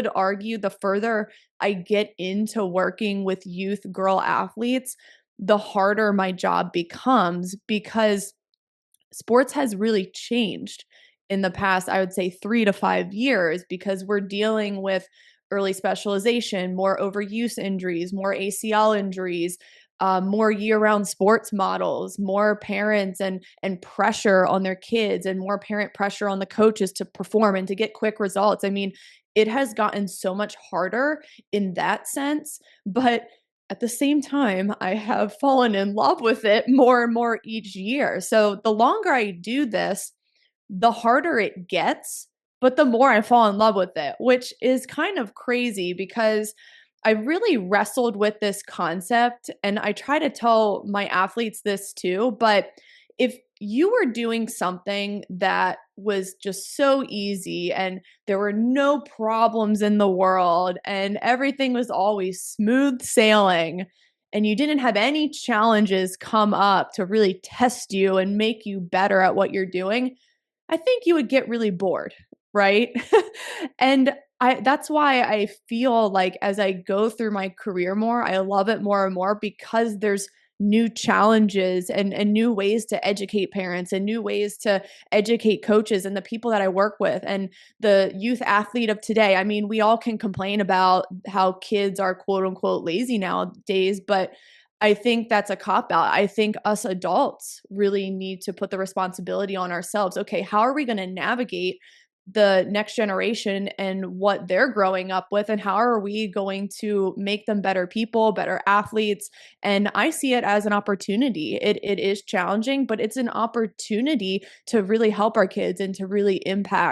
would argue the further I get into working with youth girl athletes, the harder my job becomes because sports has really changed in the past, I would say 3 to 5 years because we're dealing with early specialization, more overuse injuries, more ACL injuries, more year-round sports models, more parents and pressure on their kids, and more parent pressure on the coaches to perform and to get quick results. I mean, it has gotten so much harder in that sense, but at the same time, I have fallen in love with it more and more each year. So the longer I do this, the harder it gets, but the more I fall in love with it, which is kind of crazy because I really wrestled with this concept and I try to tell my athletes this too. But if you were doing something that was just so easy and there were no problems in the world and everything was always smooth sailing and you didn't have any challenges come up to really test you and make you better at what you're doing, I think you would get really bored, right? And that's why I feel like as I go through my career more, I love it more and more because there's new challenges and new ways to educate parents and new ways to educate coaches and the people that I work with and the youth athlete of today. I mean, we all can complain about how kids are quote unquote lazy nowadays, but I think that's a cop out. I think us adults really need to put the responsibility on ourselves. Okay, how are we going to navigate the next generation and what they're growing up with, and how are we going to make them better people, better athletes? And I see it as an opportunity. It is challenging, but it's an opportunity to really help our kids and to really impact